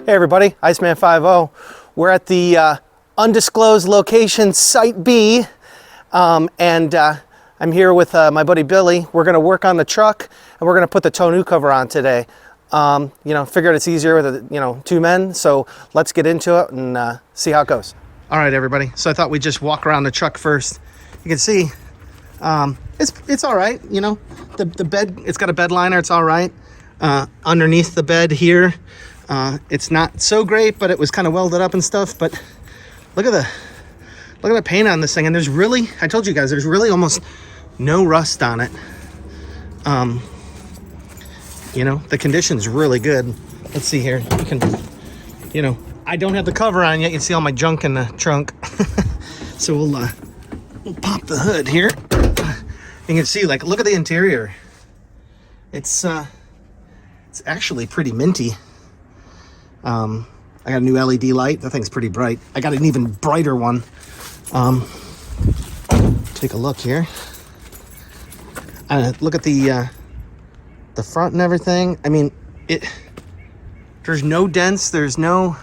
Hey everybody, Iceman 50. We're at the undisclosed location, Site B, and I'm here with my buddy Billy. We're gonna work on the truck, and we're gonna put the tonneau cover on today. Figured it's easier with two men, so let's get into it and see how it goes. All right, everybody. So I thought we'd just walk around the truck first. You can see it's all right. The bed, it's got a bed liner. It's all right. Underneath the bed here, it's not so great, but it was kind of welded up and stuff. But look at the paint on this thing, and there's really, I told you guys, there's really almost no rust on it. The condition's really good. Let's see here. You can, I don't have the cover on yet. You can see all my junk in the trunk. So we'll pop the hood here. You can see, look at the interior. It's actually pretty minty. I got a new LED light. That thing's pretty bright. I got an even brighter one. Take a look here. Look at the front and everything. I mean, there's no dents. There's no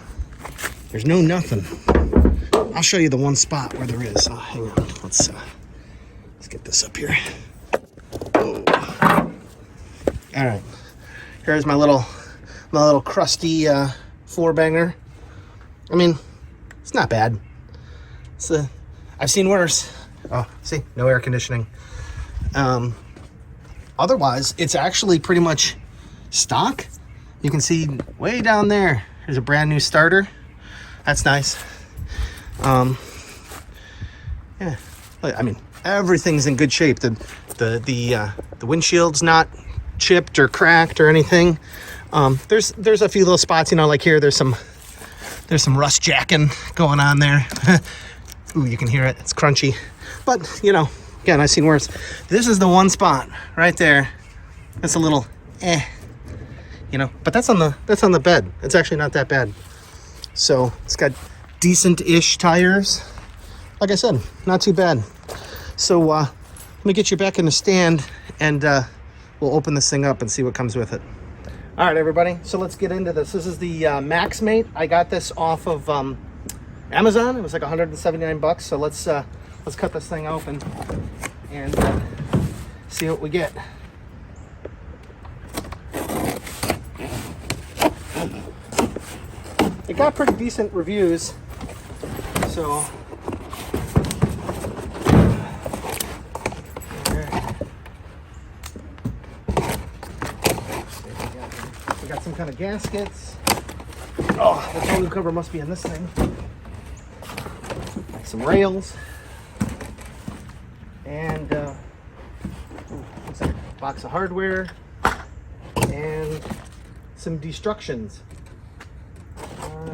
nothing. I'll show you the one spot where there is. Hang on. Let's get this up here. Oh. All right. Here's my little crusty floor banger. I mean, it's not bad. I've seen worse. Oh, see, no air conditioning. Otherwise, it's actually pretty much stock. You can see way down there. There's a brand new starter. That's nice. Yeah. I mean, everything's in good shape. The windshield's not chipped or cracked or anything. There's a few little spots, like here. There's some rust jacking going on there. Ooh, you can hear it. It's crunchy. But again, I've seen worse. This is the one spot right there. That's a little but that's on the bed. It's actually not that bad. So it's got decent-ish tires. Like I said, not too bad. So let me get you back in the stand, and we'll open this thing up and see what comes with it. All right, everybody. So let's get into this. This is the Max Mate. I got this off of Amazon. It was like 179 bucks. So let's cut this thing open and see what we get. It got pretty decent reviews. So we got some kind of gaskets. Oh, the tonneau cover must be in this thing. Some rails. And looks like a box of hardware. And some destructions.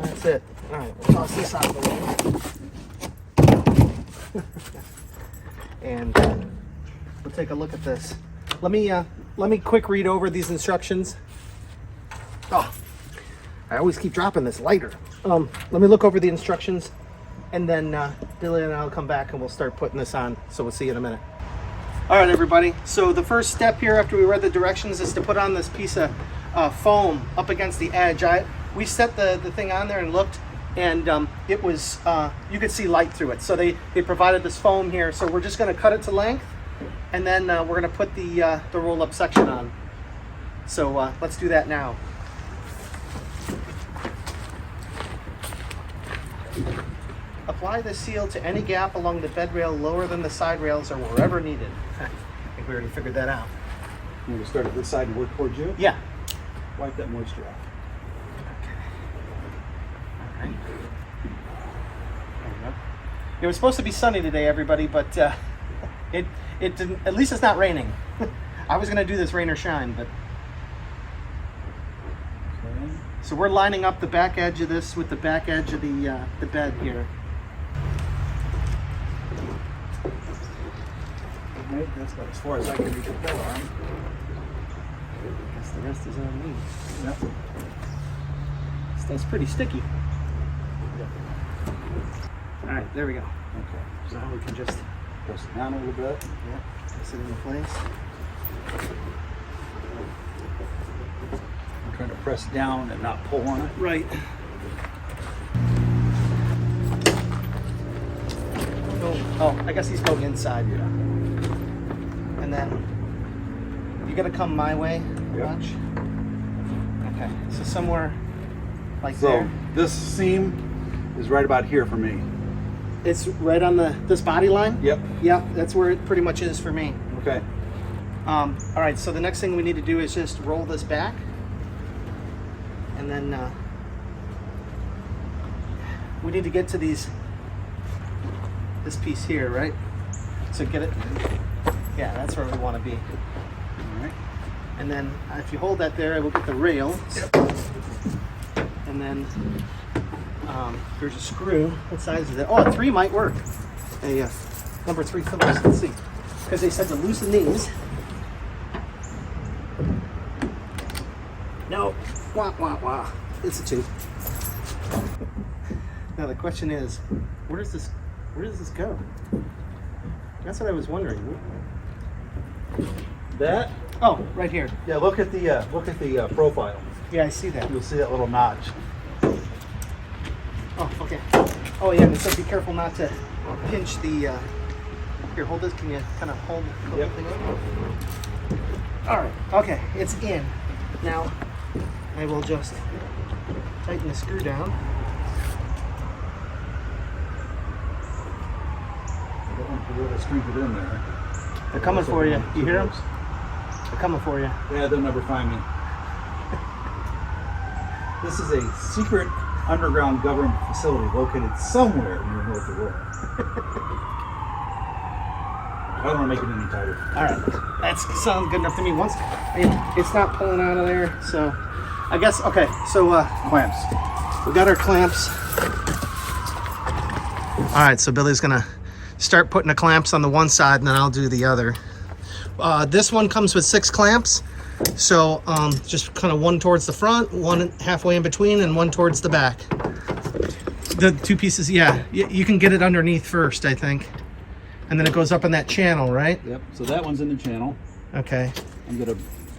That's it. All right, we'll toss this out of the way. And we'll take a look at this. Let me quick read over these instructions. Oh, I always keep dropping this lighter. Let me look over the instructions, and then Billy and I'll come back and we'll start putting this on. So we'll see you in a minute. All right, everybody. So the first step here after we read the directions is to put on this piece of foam up against the edge. We set the thing on there and looked, and it was you could see light through it. So they provided this foam here. So we're just going to cut it to length, and then we're going to put the roll-up section on. So let's do that now. Apply the seal to any gap along the bed rail lower than the side rails or wherever needed. I think we already figured that out. You want to start at this side and work towards you? Yeah. Wipe that moisture off. Okay. All right. There we go. It was supposed to be sunny today, everybody, but it didn't. At least it's not raining. I was going to do this rain or shine, but. Okay. So we're lining up the back edge of this with the back edge of the bed here. Okay, that's about as far as I can reach with that arm. I guess the rest is on me. Yep. That's pretty sticky. Yep. All right, there we go. Okay. So now we can just Press it down a little bit. yeah, press it into place. I'm trying to press down and not pull on it. Right. Oh, I guess he's going inside. Yeah. And then you gotta come my way, Yep. Watch. Okay, so somewhere like So there. this seam is right about here for me. It's right on this body line? Yep. Yep, that's where it pretty much is for me. Okay. All right, so the next thing we need to do is just roll this back. And then we need to get to this piece here, right? So get it, yeah, that's where we want to be. All right. And then if you hold that there, I will get the rail. Yep. And then there's a screw. What size is it? Oh, a 3 might work. A number 3 Phillips. Let's see. Because they said to loosen these. No. Wah, wah, wah. It's a 2. Now the question is, where does this go? That's what I was wondering. That? Oh, right here. Yeah. Look at the profile. Yeah, I see that. You'll see that little notch. Oh, okay. Oh, yeah, and it said be careful not to pinch the, here, hold this. Can you kind of hold the Yep. thing up? All right, okay, it's in. Now, I will just tighten the screw down. I don't want to really squeeze it in there. They're coming for you. You hear them? They're coming for you. Yeah, they'll never find me. This is a secret underground government facility located somewhere near North Aurora. I don't want to make it any tighter. All right, that sounds good enough to me. Once it's not pulling out of there, so I guess, okay, so Clamps. we got our clamps. All right, so Billy's gonna start putting the clamps on the one side and then I'll do the other. This one comes with 6 clamps. So just kind of one towards the front, one halfway in between, and one towards the back. The 2 pieces, yeah, you can get it underneath first, I think. And then it goes up in that channel, right? Yep. So that one's in the channel. Okay. I'm gonna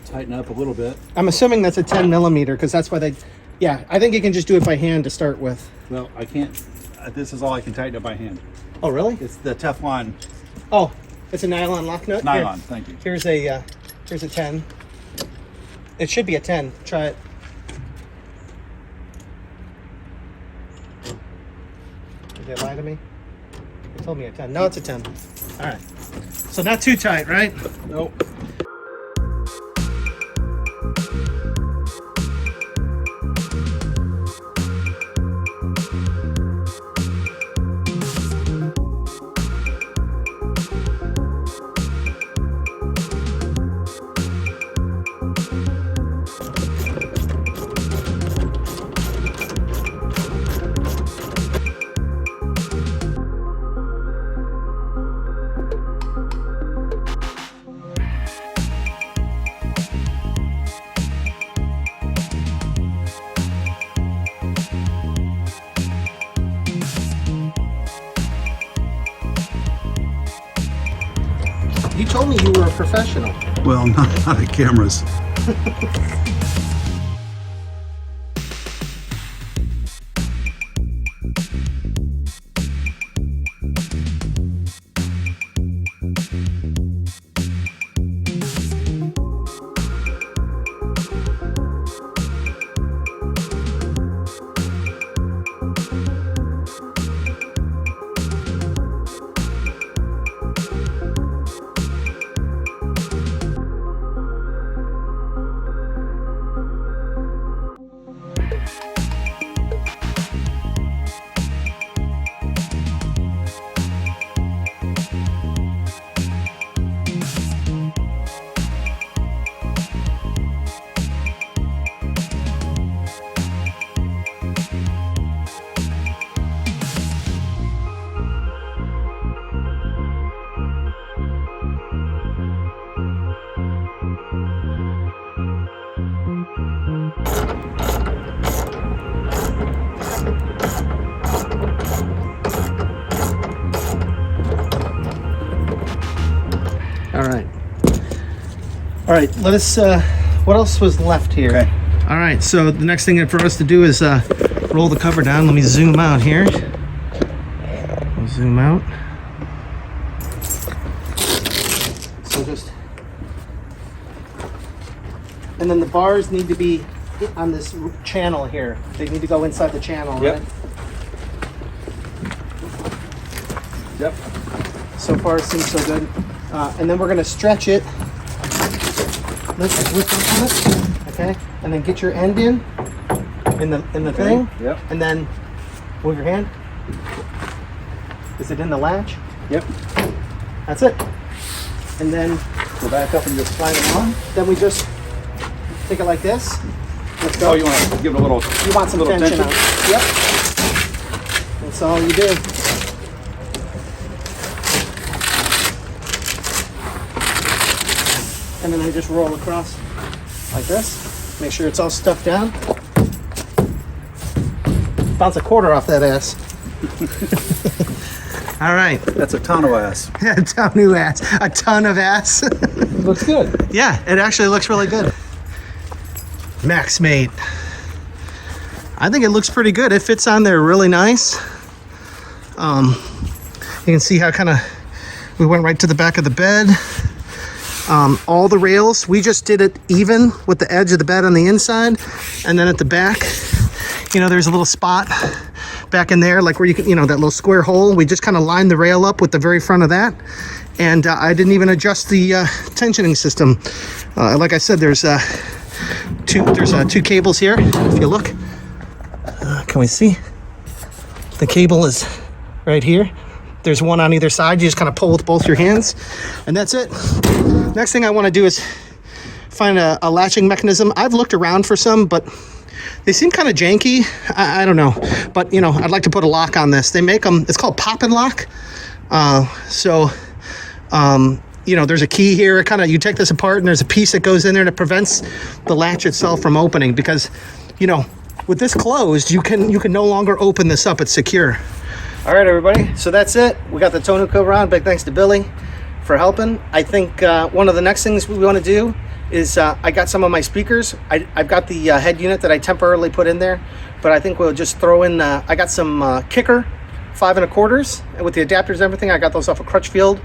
tighten up a little bit. I'm assuming that's a 10 millimeter because that's why they, yeah, I think you can just do it by hand to start with. Well, I can't. This is all I can tighten up by hand. Oh, really? It's the Teflon Oh, it's a nylon lock nut? nylon. Here. Thank you. Here's a 10. It should be a 10. Try it. Did they lie to me? They told me a 10. No, it's a 10. All right. So not too tight, right? Nope. You told me you were a professional. Well, not at cameras. All right, let us, what else was left here? Okay. All right, so the next thing for us to do is roll the cover down. Let me zoom out here. I'll zoom out. we'll just, and then the bars need to be on this channel here. They need to go inside the channel, Yep. right? Yep. So far, it seems so good. And then we're gonna stretch it. Lift up on it, okay? And then get your end in the thing. Yep. And then move your hand. Is it in the latch? Yep. That's it. And then Go back up and just slide it on. then we just take it like this. Let's go. Oh, you want to give it a little. You want some little tension on it. Yep. That's all you do. And then I just roll across like this. Make sure it's all stuffed down. Bounce a quarter off that ass. All right. That's a Toneau ass. A ton of ass. A ton of ass. Looks good. Yeah, it actually looks really good. Max Mate. I think it looks pretty good. It fits on there really nice. You can see how kind of we went right to the back of the bed. All the rails, we just did it even with the edge of the bed on the inside, and then at the back, there's a little spot back in there, like where you can, that little square hole. We just kind of lined the rail up with the very front of that, and I didn't even adjust the tensioning system. Like I said, there's two cables here. If you look, can we see? The cable is right here. There's one on either side. You just kind of pull with both your hands, and that's it. Next thing I want to do is find a latching mechanism. I've looked around for some, but they seem kind of janky. I don't know, but I'd like to put a lock on this. They make them. It's called pop and lock. There's a key here. It kind of, you take this apart, and there's a piece that goes in there that prevents the latch itself from opening, because with this closed, you can no longer open this up. It's secure. All right, everybody. So that's it. We got the Toneau cover on. Big thanks to Billy for helping. I think one of the next things we want to do is I got some of my speakers. I've got the head unit that I temporarily put in there, but I think we'll just throw in. I got some kicker 5 1/4s, and with the adapters and everything, I got those off of Crutchfield.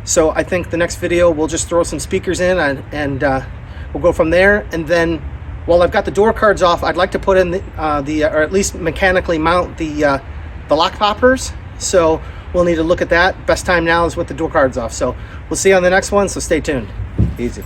So I think the next video we'll just throw some speakers in, and we'll go from there. And then while I've got the door cards off, I'd like to put in or at least mechanically mount the lock poppers. So we'll need to look at that. Best time now is with the door cards off. So we'll see you on the next one. So stay tuned. Easy.